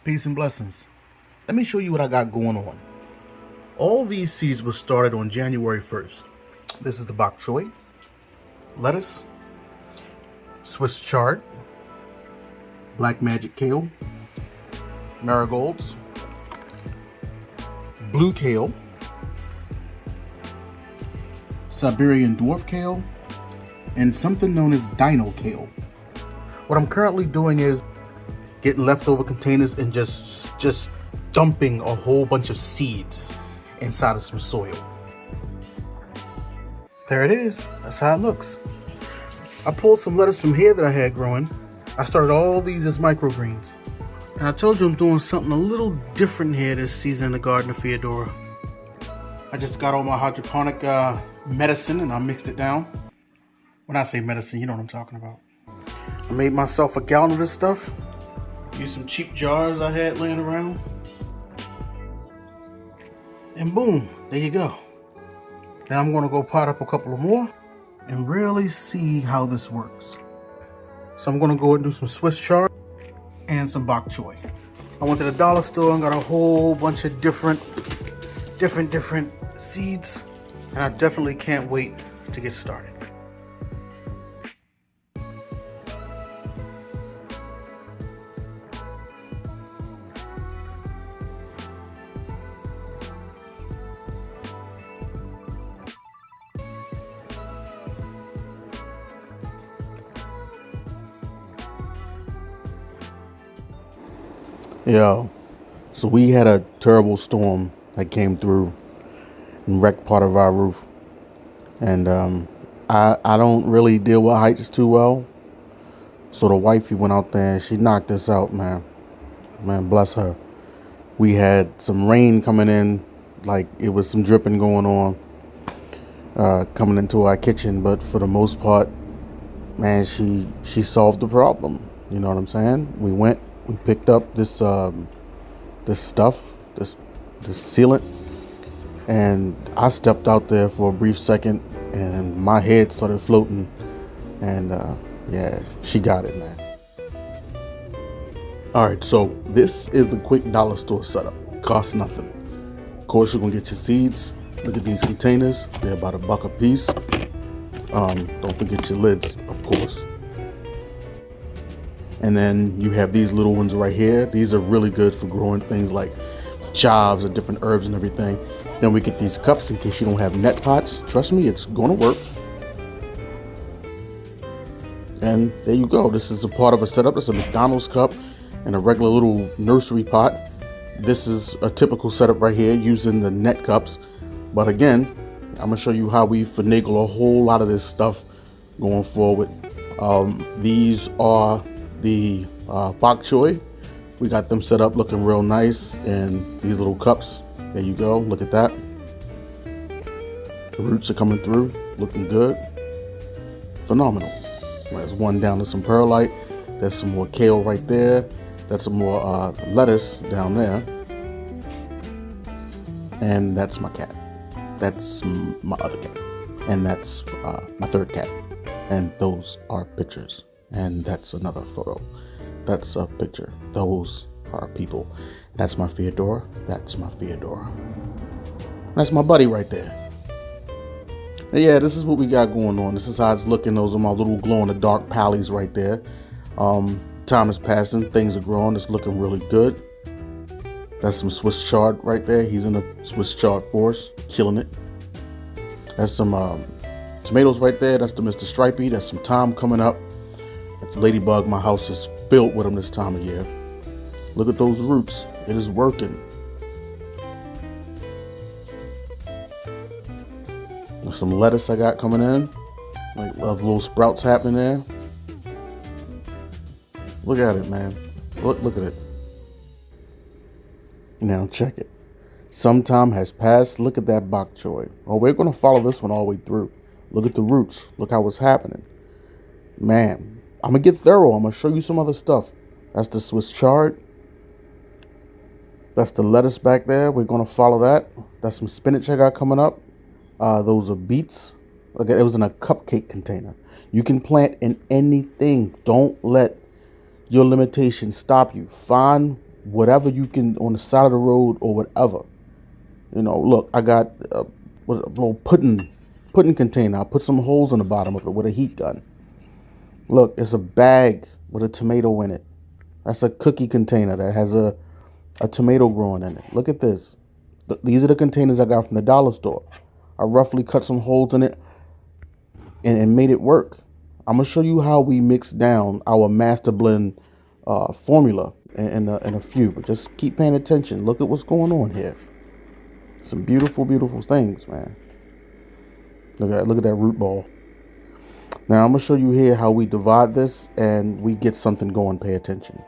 Peace and blessings. Let me show you what I got going on. All these seeds were started on January 1st. This is the Bok Choy, lettuce, Swiss chard, black magic kale, marigolds, blue kale, Siberian dwarf kale, and something known as dino kale. What I'm currently doing is getting leftover containers and just dumping a whole bunch of seeds inside of some soil. There it is. That's how it looks. I pulled some lettuce from here that I had growing. I started all these as microgreens. And I told you I'm doing something a little different here this season in the garden of Feodora. I just got all my hydroponic medicine and I mixed it down. When I say medicine, you know what I'm talking about. I made myself a gallon of this stuff. Used some cheap jars I had laying around. And boom, there you go. Now I'm gonna go pot up a couple of more and really see how this works. So I'm gonna go and do some Swiss chard and some Bok Choy. I went to the dollar store and got a whole bunch of different seeds. And I definitely can't wait to get started. Yo, so we had a terrible storm that came through and wrecked part of our roof. And I don't really deal with heights too well. So the wifey went out there and she knocked us out, man. Man, bless her. We had some rain coming in, like it was some dripping going on, coming into our kitchen. But for the most part, man, she solved the problem. You know what I'm saying? We picked up this stuff, this sealant, and I stepped out there for a brief second, and my head started floating, and yeah, she got it, man. All right, so this is the quick dollar store setup. Costs nothing. Of course, you're gonna get your seeds. Look at these containers; they're about $1 a piece. Don't forget your lids, of course. And then you have these little ones right here. These are really good for growing things like chives or different herbs and everything. Then we get these cups in case you don't have net pots. Trust me, it's gonna work. And there you go. This is a part of a setup. It's a McDonald's cup and a regular little nursery pot. This is a typical setup right here using the net cups. But again, I'm gonna show you how we finagle a whole lot of this stuff going forward. These are the Bok Choy. We got them set up looking real nice in these little cups. There you go, look at that. The roots are coming through, looking good. Phenomenal. There's one down to some perlite. There's some more kale right there. That's some more lettuce down there. And that's my cat. That's my other cat. And that's my third cat. And those are pictures. And that's another photo. That's a picture. Those are people. That's my Feodora. That's my Feodora. That's my buddy right there. And yeah, this is what we got going on. This is how it's looking. Those are my little glow-in-the-dark pallies right there. Time is passing. Things are growing. It's looking really good. That's some Swiss chard right there. He's in a Swiss chard forest, killing it. That's some tomatoes right there. That's the Mr. Stripey. That's some thyme coming up. That's ladybug. My house is filled with them this time of year. Look at those roots. It is working. There's some lettuce I got coming in. Like little sprouts happening there. Look at it, man. Look at it. Now check it. Some time has passed. Look at that Bok Choy. Oh, we're going to follow this one all the way through. Look at the roots. Look how it's happening. Man, I'm going to get thorough. I'm going to show you some other stuff. That's the Swiss chard. That's the lettuce back there. We're going to follow that. That's some spinach I got coming up. Those are beets. Look, it was in a cupcake container. You can plant in anything. Don't let your limitations stop you. Find whatever you can on the side of the road or whatever. You know, look, I got a little pudding container. I put some holes in the bottom of it with a heat gun. Look, it's a bag with a tomato in it. That's a cookie container that has a tomato growing in it. Look at this. These are the containers I got from the dollar store. I roughly cut some holes in it and made it work. I'm going to show you how we mix down our master blend formula in a few, but just keep paying attention. Look at what's going on here. Some beautiful, beautiful things, man. Look at that root ball. Now I'm going to show you here how we divide this and we get something going. Pay attention.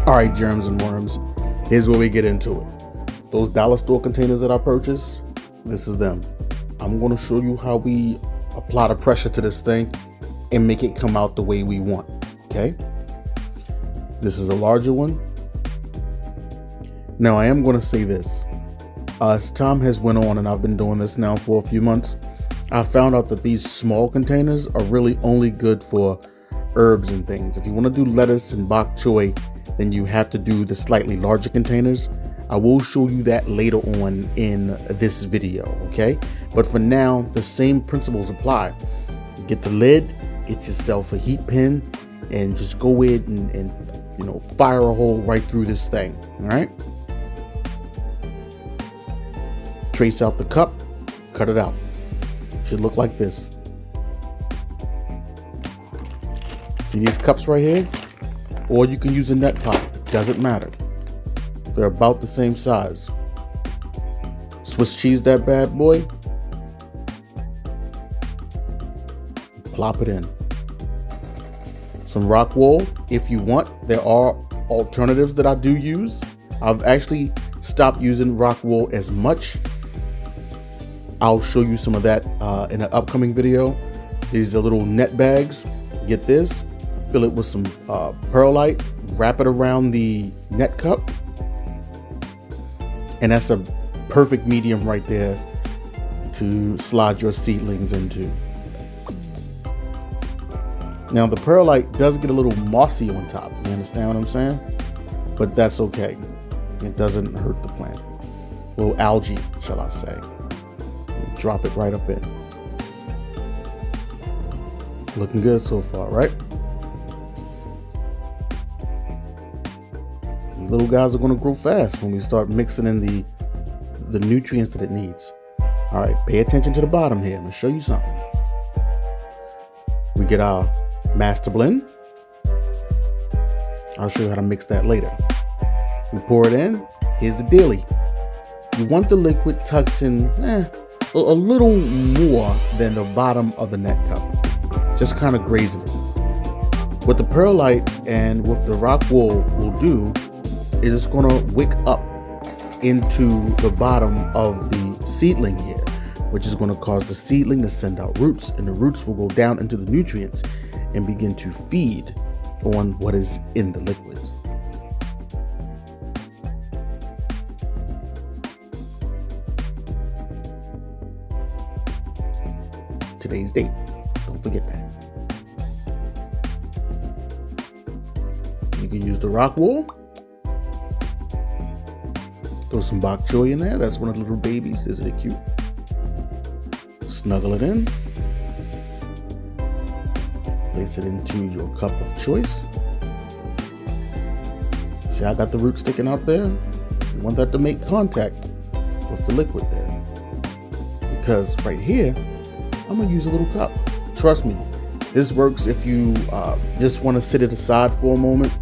All right, germs and worms, here's where we get into it. Those dollar store containers that I purchased, this is them. I'm going to show you how we apply the pressure to this thing and make it come out the way we want, okay? This is a larger one. Now, I am going to say this. As time has went on and I've been doing this now for a few months, I found out that these small containers are really only good for herbs and things. If you want to do lettuce and bok choy, then you have to do the slightly larger containers. I will show you that later on in this video, okay? But for now, the same principles apply. Get the lid, get yourself a heat pin, and just go in and you know, fire a hole right through this thing, all right? Trace out the cup, cut it out. Should look like this. See these cups right here? Or you can use a net pot, doesn't matter. They're about the same size. Swiss cheese that bad boy. Plop it in. Some rock wool if you want. There are alternatives that I do use. I've actually stopped using rock wool as much. I'll show you some of that in an upcoming video. These are little net bags. Get this. Fill it with some perlite, wrap it around the net cup, and that's a perfect medium right there to slide your seedlings into. Now the perlite does get a little mossy on top, you understand what I'm saying? But that's okay, it doesn't hurt the plant. A little algae, shall I say. And drop it right up in. Looking good so far, right? Little guys are going to grow fast when we start mixing in the nutrients that it needs. All right, pay attention to the bottom here. I'm going to show you something. We get our master blend. I'll show you how to mix that later. We pour it in. Here's the dealie. You want the liquid touching a little more than the bottom of the net cup. Just kind of grazing it. What the perlite and with the rock wool will do is going to wick up into the bottom of the seedling here, which is going to cause the seedling to send out roots, and the roots will go down into the nutrients and begin to feed on what is in the liquids. Today's date, don't forget that. You can use the rock wool. Throw some bok choy in there. That's one of the little babies. Isn't it cute? Snuggle it in. Place it into your cup of choice. See, I got the root sticking out there. You want that to make contact with the liquid there. Because right here, I'm going to use a little cup. Trust me, this works if you just want to sit it aside for a moment.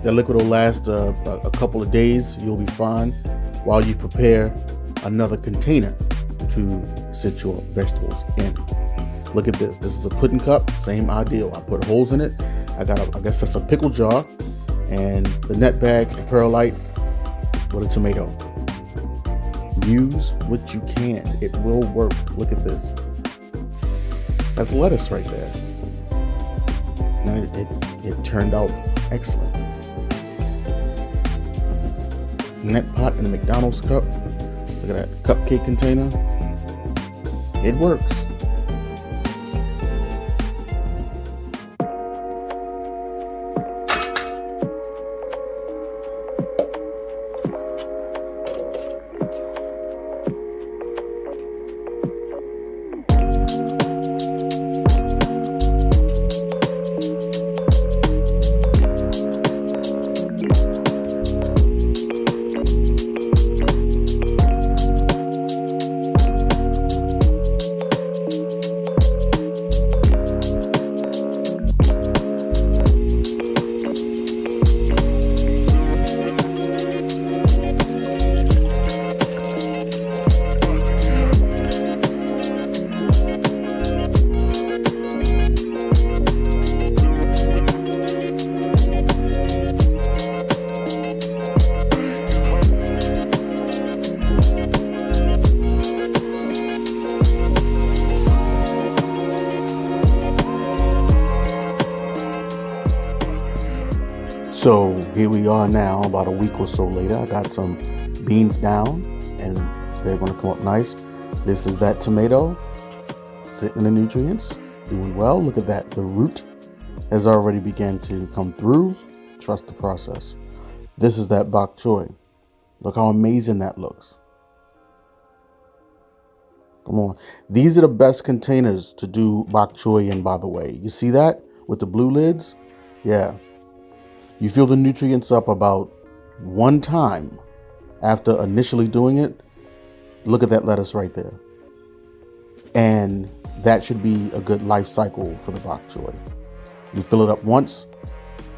That liquid will last a couple of days. You'll be fine while you prepare another container to sit your vegetables in. Look at this. This is a pudding cup. Same idea. I put holes in it. I guess that's a pickle jar, and the net bag, the perlite, with a tomato. Use what you can. It will work. Look at this. That's lettuce right there. And it turned out excellent. Net pot in a McDonald's cup. Look at that cupcake container. It works. So here we are now, about a week or so later. I got some beans down and they're gonna come up nice. This is that tomato sitting in the nutrients, doing well. Look at that, the root has already begun to come through. Trust the process. This is that Bok Choy. Look how amazing that looks. Come on. These are the best containers to do Bok Choy in, by the way. You see that with the blue lids? Yeah. You fill the nutrients up about one time after initially doing it. Look at that lettuce right there. And that should be a good life cycle for the Bok Choy. You fill it up once,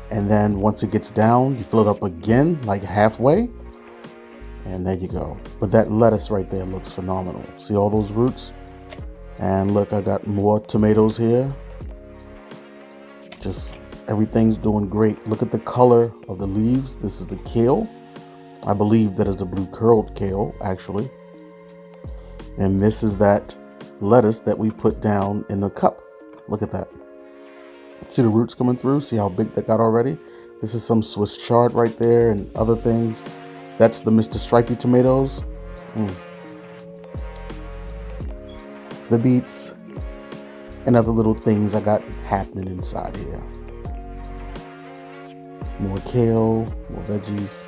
and then once it gets down, you fill it up again, like halfway, and there you go. But that lettuce right there looks phenomenal. See all those roots? And look, I got more tomatoes here. Just everything's doing great. Look at the color of the leaves. This is the kale. I believe that is the blue curled kale, actually. And this is that lettuce that we put down in the cup. Look at that. See the roots coming through? See how big that got already? This is some Swiss chard right there and other things. That's the Mr. Stripey tomatoes. The beets and other little things I got happening inside here. More kale, more veggies.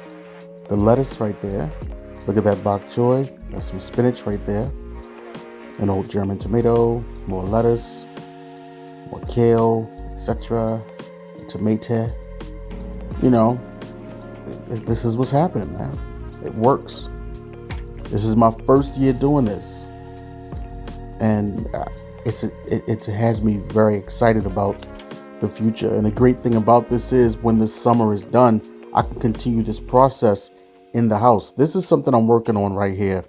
The lettuce right there. Look at that Bok Choy. That's some spinach right there. An old German tomato, more lettuce, more kale, etc. Tomato. You know, this is what's happening, man. It works. This is my first year doing this. And it has me very excited about the future. And the great thing about this is when this summer is done, I can continue this process in the house. This is something I'm working on right here.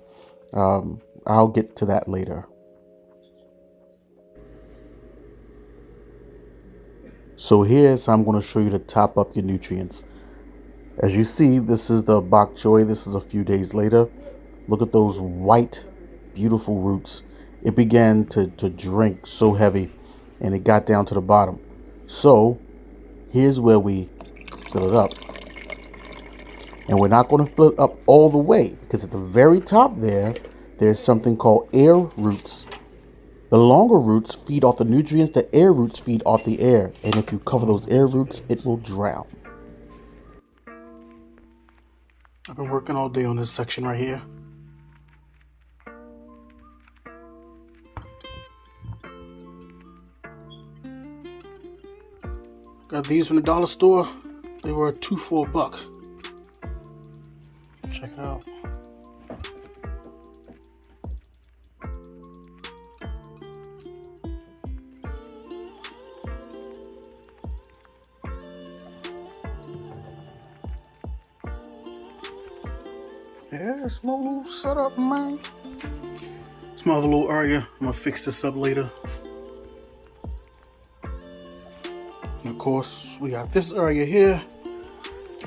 I'll get to that later. So here's how I'm going to show you to top up your nutrients. As you see, this is the Bok Choy. This is a few days later. Look at those white, beautiful roots. It began to drink so heavy and it got down to the bottom. So here's where we fill it up. And we're not going to fill it up all the way because at the very top there's something called air roots. The longer roots feed off the nutrients. The air roots feed off the air. And if you cover those air roots, it will drown. I've been working all day on this section right here. Got these from the dollar store. They were 2 for $1. Check it out. Yeah, small little setup, man. Small little area. I'm gonna fix this up later. And of course, we got this area here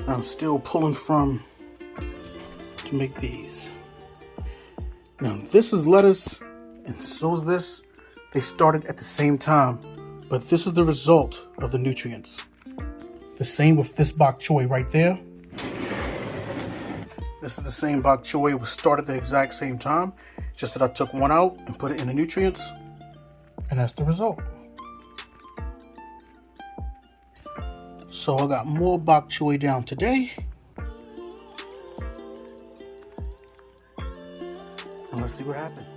I'm still pulling from to make these. Now this is lettuce and so is this. They started at the same time, but this is the result of the nutrients. The same with this bok choy right there. This is the same bok choy. It was started at the exact same time, just that I took one out and put it in the nutrients, and that's the result. So I got more bok choy down today. And let's see what happens.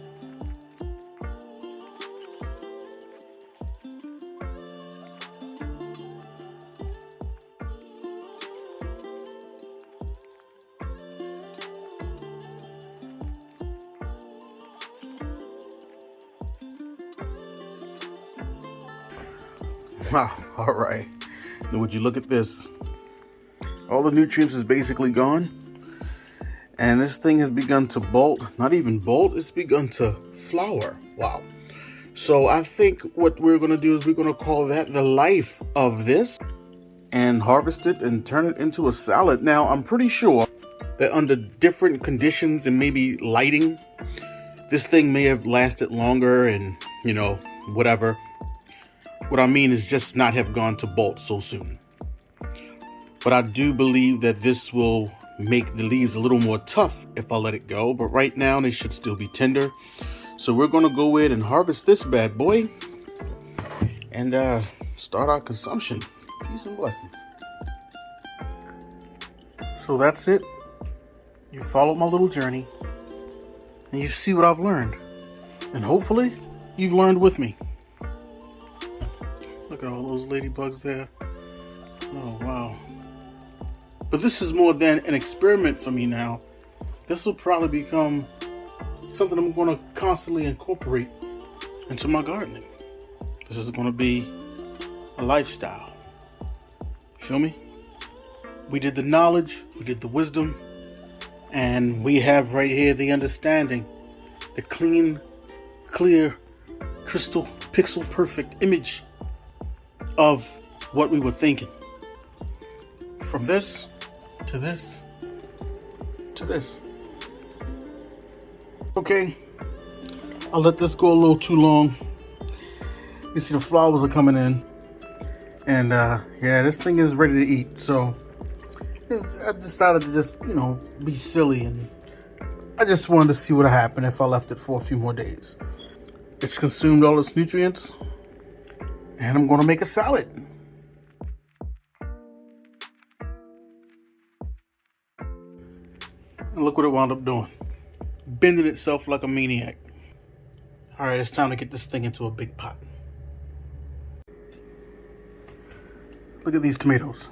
Wow, all right. Now would you look at this? All the nutrients is basically gone. And this thing has begun to bolt. Not even bolt, it's begun to flower. Wow. So I think what we're gonna do is we're gonna call that the life of this and harvest it and turn it into a salad. Now I'm pretty sure that under different conditions and maybe lighting, this thing may have lasted longer and, you know, whatever. What I mean is just not have gone to bolt so soon. But I do believe that this will make the leaves a little more tough if I let it go. But right now they should still be tender. So we're gonna go in and harvest this bad boy and start our consumption. Peace and blessings. So that's it. You followed my little journey and you see what I've learned. And hopefully you've learned with me. Look at all those ladybugs there. Oh, wow. But this is more than an experiment for me now. This will probably become something I'm going to constantly incorporate into my gardening. This is going to be a lifestyle. You feel me? We did the knowledge, we did the wisdom, and we have right here the understanding, the clean, clear, crystal, pixel perfect image of what we were thinking. From this to this to this. Okay, I'll let this go a little too long. You see the flowers are coming in. And yeah, this thing is ready to eat. So I decided to just, you know, be silly. And I just wanted to see what would happen if I left it for a few more days. It's consumed all its nutrients. And I'm going to make a salad. And look what it wound up doing. Bending itself like a maniac. All right, it's time to get this thing into a big pot. Look at these tomatoes.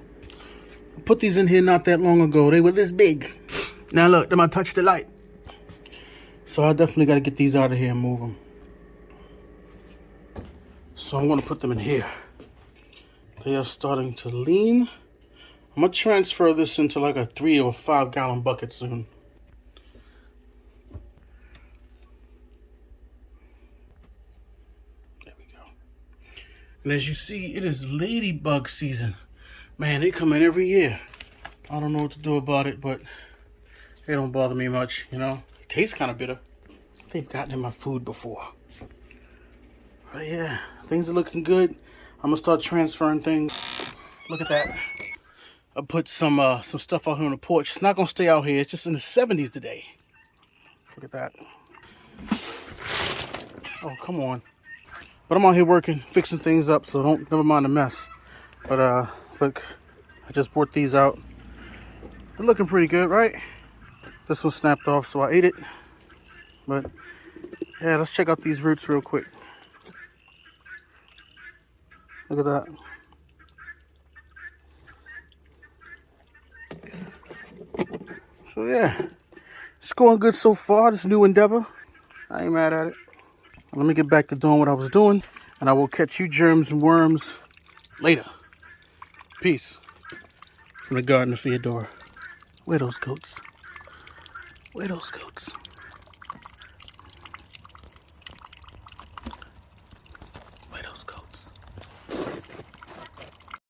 I put these in here not that long ago. They were this big. Now look, they might touch the light. So I definitely got to get these out of here and move them. So I'm going to put them in here. They are starting to lean. I'm going to transfer this into like a 3 or 5 gallon bucket soon. There we go. And as you see, it is ladybug season. Man, they come in every year. I don't know what to do about it, but they don't bother me much, you know. It tastes kind of bitter. They've gotten in my food before. But yeah, things are looking good. I'm gonna start transferring things. Look at that. I put some stuff out here on the porch. It's not gonna stay out here. It's just in the 70s today. Look at that. Oh, come on. But I'm out here working, fixing things up, so never mind the mess. But look, I just brought these out. They're looking pretty good, right? This one snapped off, so I ate it. But yeah, let's check out these roots real quick. Look at that. So yeah, it's going good so far, this new endeavor. I ain't mad at it. Let me get back to doing what I was doing, and I will catch you germs and worms later. Peace. From the garden of Feodora. Where are those goats? Where are those goats?